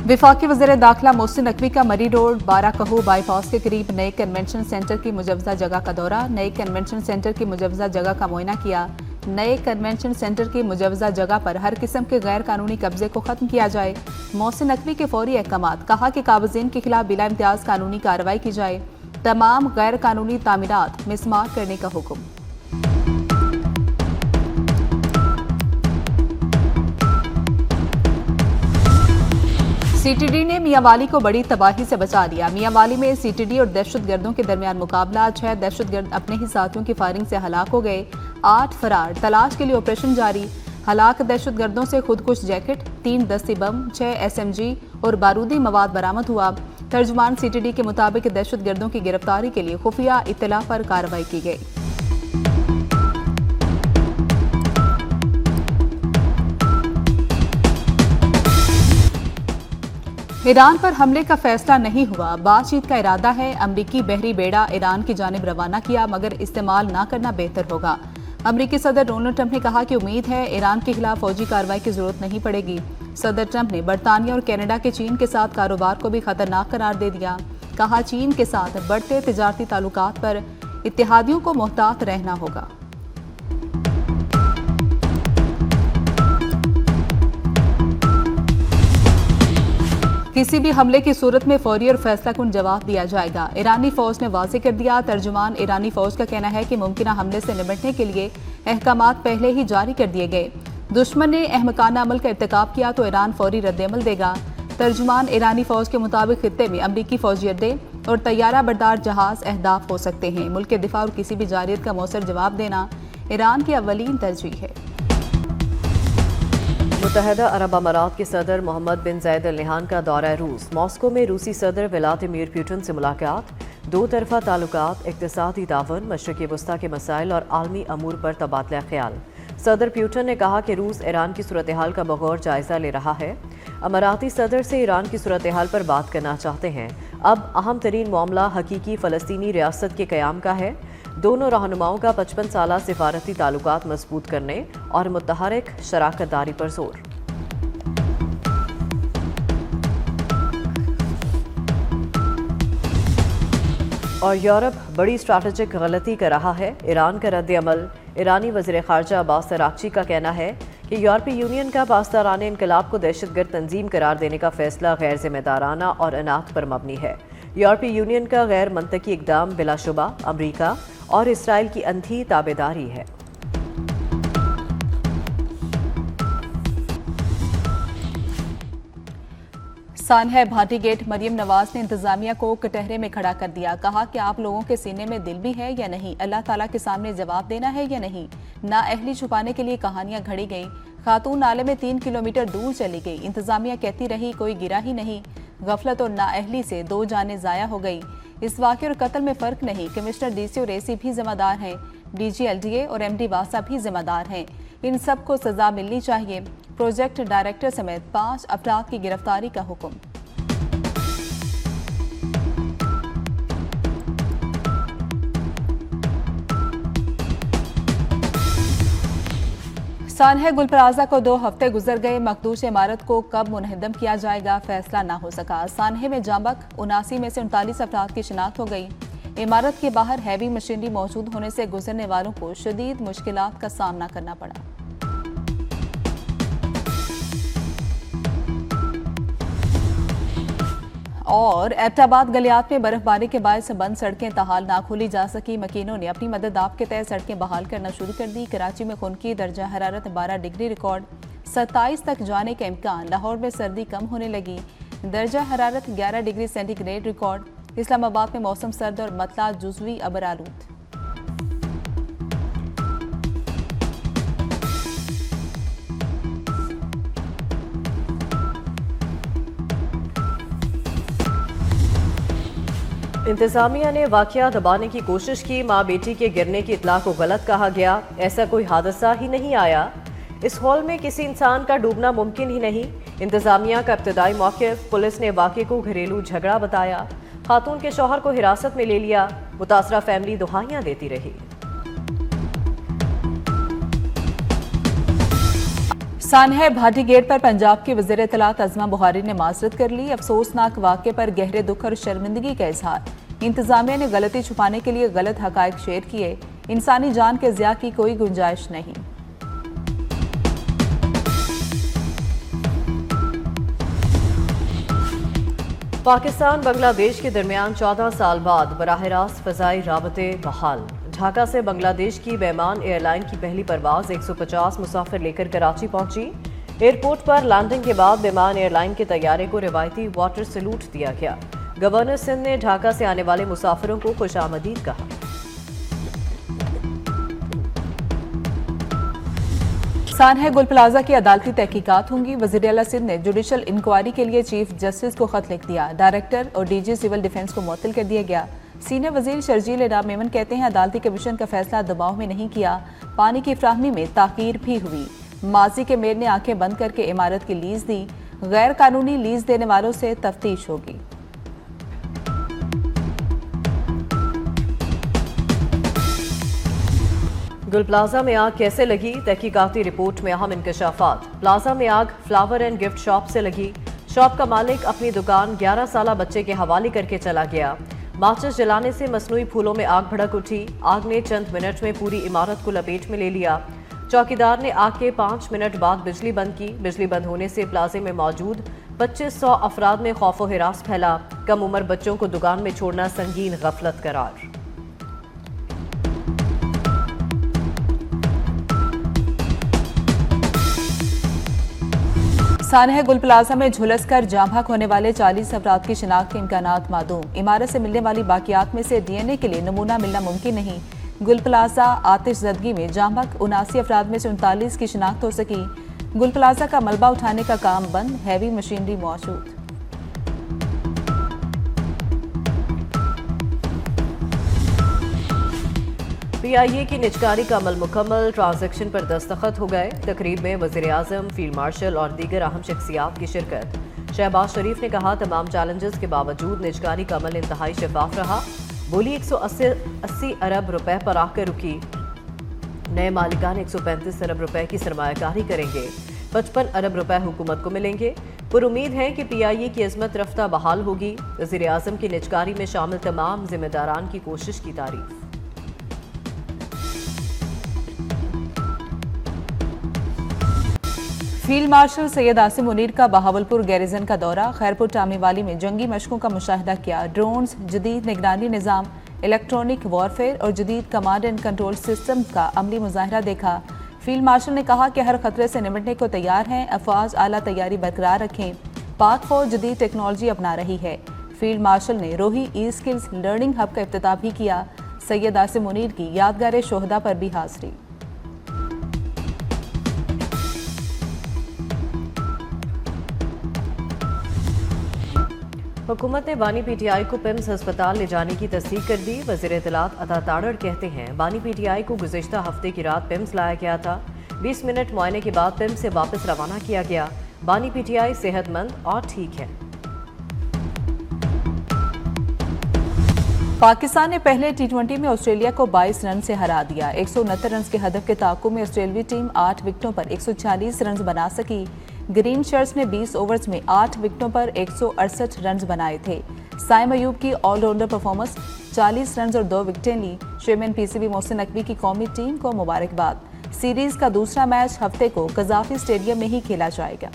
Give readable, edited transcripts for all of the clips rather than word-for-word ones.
वफाकी वज़ीर दाखिला मोहसिन नकवी का मरी रोड बाराकहू बाईपास के करीब नए कन्वेंशन सेंटर की मुजवजा जगह का दौरा। नए कन्वेंशन सेंटर की मुजवजा जगह का मुआयना किया। नए कन्वेंशन सेंटर की मुजवजा जगह पर हर किस्म के गैर कानूनी कब्जे को खत्म किया जाए। मोहसिन नकवी के फौरी अहकाम, कहा कि काबिज़ीन के खिलाफ बिला इम्तियाज कानूनी कार्रवाई की जाए। तमाम गैर कानूनी तामीरात मिसमार करने का हुक्म। सीटीडी ने मियांवाली को बड़ी तबाही से बचा लिया। मियांवाली में सीटीडी और दहशतगर्दों के दरमियान मुकाबला। 6 दहशतगर्द अपने ही साथियों की फायरिंग से हलाक हो गए। 8 फरार। तलाश के लिए ऑपरेशन जारी। हलाक दहशतगर्दों से खुदकुश जैकेट, 3 दस्ती बम, 6 SMG और बारूदी मवाद बरामद हुआ। तर्जुमान सीटीडी के मुताबिक दहशतगर्दों की गिरफ्तारी के लिए खुफिया इत्तला पर कार्रवाई की गई। ईरान पर हमले का फैसला नहीं हुआ। बातचीत का इरादा है। अमरीकी बहरी बेड़ा ईरान की जानिब रवाना किया, मगर इस्तेमाल न करना बेहतर होगा। अमरीकी सदर डोनाल्ड ट्रंप ने कहा कि उम्मीद है ईरान के खिलाफ फौजी कार्रवाई की जरूरत नहीं पड़ेगी। सदर ट्रंप ने बरतानिया और कनाडा के चीन के साथ कारोबार को भी खतरनाक करार दे दिया। कहा, चीन के साथ बढ़ते तिजारती ताल्लुकात पर इत्तेहादियों को मोहतात रहना होगा। किसी भी हमले की सूरत में फौरी और फैसलाकुन जवाब दिया जाएगा। ईरानी फौज ने वाज़ेह कर दिया। तर्जुमान ईरानी फौज का कहना है कि मुमकिन हमले से निपटने के लिए अहकामात पहले ही जारी कर दिए गए। दुश्मन ने अहमकाना अमल का इर्तिकाब किया तो ईरान फौरी रद्दअमल देगा। तर्जुमान ईरानी फौज के मुताबिक खित्ते में अमरीकी फौजी अड्डे और तैयारा बरदार जहाज अहदाफ हो सकते हैं। मुल्क के दिफा और किसी भी जारियत का मौसर जवाब देना ईरान की अव्वलीन तरजीह है। मुत्तहदा अरब अमारात के सदर मोहम्मद बिन ज़ायद अल नहयान का दौरा रूस। मॉस्को में रूसी सदर व्लादिमीर पुतिन से मुलाकात। 2 तरफा ताल्लुकात, इक़्तिसादी ताउन, मशरिक़ी वस्ता के मसाइल और आलमी अमूर पर तबादला ख्याल। सदर पुतिन ने कहा कि रूस ईरान की सूरत हाल का बगौर जायज़ा ले रहा है। अमाराती सदर से ईरान की सूरत हाल पर बात करना चाहते हैं। अब अहम तरीन मामला हकीकी फ़लस्तीनी रियासत के क़याम का है। दोनों रहनुमाओं का 55 साला सिफारती ताल्लुकात मजबूत करने और मुतहरिक शराकतदारी पर जोर। और यूरोप बड़ी स्ट्रैटेजिक गलती कर रहा है। ईरान का रद्द-ए-अमल। ईरानी वज़ीर ख़ारजा अब्बास अराग़ची का कहना है कि यूरोपीय यूनियन का पासदारान इनकलाब को दहशतगर्द तंजीम करार देने का फैसला गैर जिम्मेदाराना और अनाथ पर मबनी है। यूरोपीय यूनियन का गैर मंतकी इक़दाम बिलाशुबा अमरीका और इसराइल की अंधी ताबेदारी है। सानहा भाटी गेट मरियम नवाज ने इंतजामिया को कटहरे में खड़ा कर दिया। कहा कि आप लोगों के सीने में दिल भी है या नहीं, अल्लाह ताला के सामने जवाब देना है या नहीं। नाअहली छुपाने के लिए कहानियां घड़ी गई। खातून नाले में 3 किलोमीटर दूर चली गई। इंतजामिया कहती रही कोई गिरा ही नहीं। गफलत और नाअहली से 2 जानें जाया हो गई। इस वाक़े और कत्ल में फ़र्क नहीं। कमिश्नर DC और AC भी जिम्मेदार हैं। DG LDA और MD वासा भी जिम्मेदार हैं। इन सब को सजा मिलनी चाहिए। प्रोजेक्ट डायरेक्टर समेत 5 अफराद की गिरफ्तारी का हुक्म। सानहा गुल प्लाजा को 2 हफ्ते गुजर गए। मखदूश इमारत को कब मुनहदम किया जाएगा, फैसला ना हो सका। सानहे में जांबक 79 में से 39 अफराद की शिनाख्त हो गई। इमारत के बाहर हैवी मशीनरी मौजूद होने से गुजरने वालों को शदीद मुश्किलात का सामना करना पड़ा। और एबटाबाद गलियात में बर्फबारी के बायस बंद सड़कें तहाल ना खोली जा सकी। मकीनों ने अपनी मदद आप के तहत सड़कें बहाल करना शुरू कर दी। कराची में खुनकी दर्जा हरारत 12 डिग्री रिकॉर्ड। 27 तक जाने का इम्कान। लाहौर में सर्दी कम होने लगी। दर्जा हरारत 11 डिग्री सेंटीग्रेड रिकॉर्ड। इस्लामाबाद में मौसम सर्द और मतला जुज़वी अबर आलूद। इंतजामिया ने वाकया दबाने की कोशिश की। माँ बेटी के गिरने की इतला को गलत कहा गया। ऐसा कोई हादसा ही नहीं आया। इस हॉल में किसी इंसान का डूबना मुमकिन ही नहीं। इंतजामिया का इब्तदाई मौक़िफ़। पुलिस ने वाक़े को घरेलू झगड़ा बताया। खातून के शौहर को हिरासत में ले लिया। मुतासरा फैमिली दुहाइयां देती रही। सानहा भाटी गेट पर पंजाब की वज़ीर इत्तलात अज़मा बुखारी ने माज़रत कर ली। अफसोसनाक वाक़े पर गहरे दुख और शर्मिंदगी का इजहार। इंतजामिया ने गलती छुपाने के लिए गलत हक़ाइक़ शेयर किए। इंसानी जान के ज़िया की कोई गुंजाइश नहीं। पाकिस्तान बांग्लादेश के दरमियान 14 साल बाद बराह रास्त फ़ज़ाई राबते बहाल। ढाका से बांग्लादेश की बैमान एयरलाइन की पहली परवाज 150 मुसाफिर लेकर कराची पहुंची। एयरपोर्ट पर लैंडिंग के बाद बैमान एयरलाइन के तैयारे को रिवायती वाटर सैल्यूट दिया गया। गवर्नर सिंध ने ढाका से आने वाले मुसाफिरों को खुशामदीद कहा। सानहा गुल प्लाजा की अदालती तहकीकात होंगी। वज़ीर आला सिंध ने जुडिशल इंक्वायरी के लिए चीफ जस्टिस को खत लिख दिया। डायरेक्टर और डीजी सिविल डिफेंस को मुअत्तल कर दिया गया। सीनियर वजीर शर्जील इनाम मेमन कहते हैं अदालती कमीशन का फैसला दबाव में नहीं किया, पानी की फ्राहमी में ताकीर भी हुई। माजी के मेयर ने आंखें बंद करके इमारत की लीज दी। गैर कानूनी लीज देने वालों से तफ्तीश होगी। गुल प्लाजा में आग कैसे लगी, तहकीकाती रिपोर्ट में अहम इंकशाफात। प्लाजा में आग फ्लावर एंड गिफ्ट शॉप से लगी। शॉप का मालिक अपनी दुकान 11 साला बच्चे के हवाले करके चला गया। माचिस जलाने से मसनूई फूलों में आग भड़क उठी। आग ने चंद मिनट में पूरी इमारत को लपेट में ले लिया। चौकीदार ने आग के 5 मिनट बाद बिजली बंद की। बिजली बंद होने से प्लाजे में मौजूद 2500 अफराद में खौफ व हिरास फैला। कम उम्र बच्चों को दुकान में छोड़ना संगीन गफलत करार। सानहा गुल प्लाजा में झुलसकर जाम हक होने वाले 40 अफराद की शिनाख्त के इम्कानात मादूम। इमारत से मिलने वाली बाकियात में से DNA के लिए नमूना मिलना मुमकिन नहीं। गुल प्लाजा आतिश ज़दगी में जाम हक 79 अफराद में से 39 की शिनाख्त हो सकी। गुल प्लाजा का मलबा उठाने का काम बंद, हैवी मशीनरी मौजूद। PIA की निजकारी का अमल मुकम्मल, ट्रांजैक्शन पर दस्तखत हो गए। तकरीब में वज़ीर आज़म, फील्ड मार्शल और दीगर अहम शख्सियात की शिरकत। शहबाज शरीफ ने कहा तमाम चैलेंजेस के बावजूद निजकारी का अमल इंतहाई शफाफ रहा। बोली 180 अरब रुपए पर आकर रुकी। नए मालिकान 135 अरब रुपए की सरमायाकारी करेंगे। 55 अरब रुपए हुकूमत को मिलेंगे। पर उम्मीद है कि PIA की अजमत रफ्ता बहाल होगी। वज़ीर आज़म की निजकारी में शामिल तमाम जिम्मेदारान की कोशिश की तारीफ। फील्ड मार्शल सैयद आसिम मुनीर का बहावलपुर गैरिजन का दौरा। खैरपुर टामीवाली में जंगी मशकों का मुशाहिदा किया। ड्रोन्स, जदीद निगरानी निज़ाम, इलेक्ट्रॉनिक वॉरफेयर और जदीद कमांड एंड कंट्रोल सिस्टम का अमली मुजाहरा देखा। फील्ड मार्शल ने कहा कि हर खतरे से निपटने को तैयार हैं। अफवाज आला तैयारी बरकरार रखें। पाक फौज जदीद टेक्नोलॉजी अपना रही है। फील्ड मार्शल ने रोही ई स्किल्स लर्निंग हब का इफ्तिताह भी किया। सैयद आसिम मुनीर की यादगार शोहदा पर भी हाजिरी। हुकूमत ने बानी PTI को पिम्स अस्पताल ले जाने की तस्दीक कर दी। वज़ीर इत्तलात अता ताड़ड़ कहते हैं बानी PTI को गुज़िश्ता हफ्ते की रात पिम्स लाया गया था। 20 मिनट मुआयने के बाद पिम्स से वापस रवाना किया गया। बानी PTI सेहतमंद और ठीक है। पाकिस्तान ने पहले T20 में ऑस्ट्रेलिया को 22 रन से हरा दिया। 169 रन के हदफ के ताक़ुब में ऑस्ट्रेलियाई टीम 8 विकेटों पर 140 रन बना सकी। ग्रीन शर्ट्स ने 20 ओवर्स में 8 विकेटों पर 168 रन बनाए थे। साइम अयूब की ऑलराउंडर परफॉर्मेंस, 40 रन और 2 विकेटें ली। चेयरमैन PCB मोहसिन नकवी की कौमी टीम को मुबारकबाद। सीरीज का दूसरा मैच हफ्ते को कज़ाफी स्टेडियम में ही खेला जाएगा।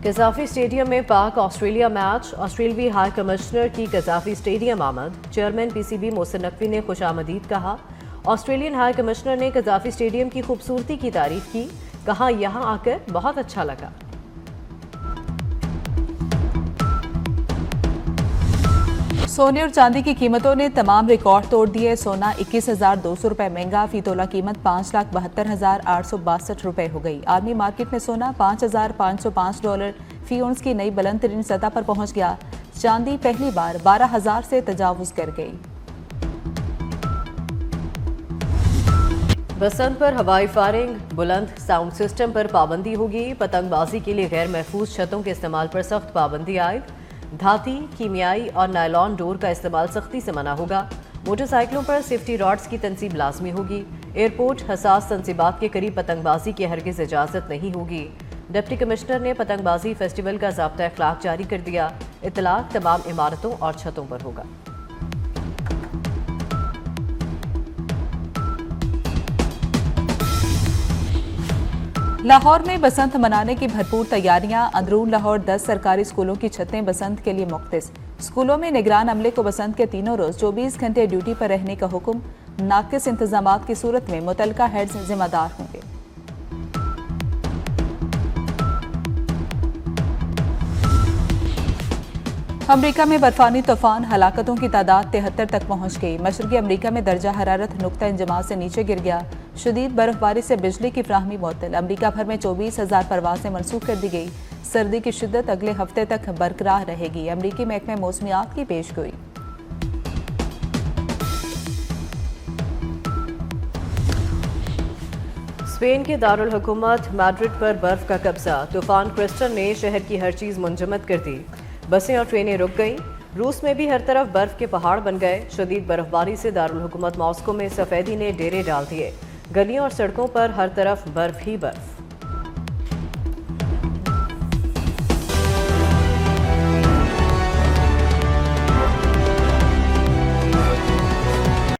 कज़ाफी स्टेडियम में पाक ऑस्ट्रेलिया मैच। ऑस्ट्रेलियाई हाई कमिश्नर की कज़ाफी स्टेडियम आमद। चेयरमैन PCB मोहसिन नकवी ने खुशामदीद कहा। ऑस्ट्रेलियन हाई कमिश्नर ने कज़ाफी स्टेडियम की खूबसूरती की तारीफ की। कहा यहां आकर बहुत अच्छा लगा। सोने और चांदी की कीमतों ने तमाम रिकॉर्ड तोड़ दिए। सोना 21,200 रुपए महंगा, फी तोला कीमत 5,72,862 रुपए हो गई। आलमी मार्केट में सोना $5,505 फी औंस की नई बुलंद तरीन सतह पर पहुंच गया। चांदी पहली बार 12,000 से तजावुज कर गई। बसंत पर हवाई फायरिंग, बुलंद साउंड सिस्टम पर पाबंदी होगी। पतंगबाजी के लिए गैर महफूज छतों के इस्तेमाल पर सख्त पाबंदी आयद। धाती, कीमियाई और नायलॉन डोर का इस्तेमाल सख्ती से मना होगा। मोटरसाइकिलों पर सेफ्टी रॉड्स की तंसीब लाजमी होगी। एयरपोर्ट हसास तंसीबात के करीब पतंगबाजी की हरगिज इजाज़त नहीं होगी। डिप्टी कमिश्नर ने पतंगबाजी फेस्टिवल का ज़ाब्ता अखलाक जारी कर दिया। इतलाक तमाम इमारतों और छतों पर होगा। लाहौर में बसंत मनाने की भरपूर तैयारियां। अंदरून लाहौर 10 सरकारी स्कूलों की छतें बसंत के लिए मुख्तस। स्कूलों में निगरान अमले को बसंत के तीनों रोज 24 घंटे ड्यूटी पर रहने का हुक्म। नाकिस इंतजामात की सूरत में मुतलका हेड्स जिम्मेदार होंगे। अमरीका में बर्फानी तूफान, हलाकतों की तादाद 73 तक पहुंच गई। मशरकी अमरीका में दर्जा हरारत नुक्ता इंजमात से नीचे गिर गया। शदीद बर्फबारी से बिजली की फ्राहमी मुअत्तल। अमरीका भर में 24,000 परवाजें मनसूख कर दी गई। सर्दी की शिद्दत अगले हफ्ते तक बरकरार रहेगी। अमरीकी महकमे मौसमियात की पेशगोई। स्पेन के दारुल हुकूमत मैड्रिड पर बर्फ का कब्जा। तूफान क्रिस्टल ने शहर की हर चीज मुंजमद कर दी। बसें और ट्रेनें रुक गईं। रूस में भी हर तरफ बर्फ के पहाड़ बन गए। शदीद बर्फबारी से दारुल हुकूमत मॉस्को में सफेदी ने डेरे डाल दिए। गलियों और सड़कों पर हर तरफ बर्फ ही बर्फ।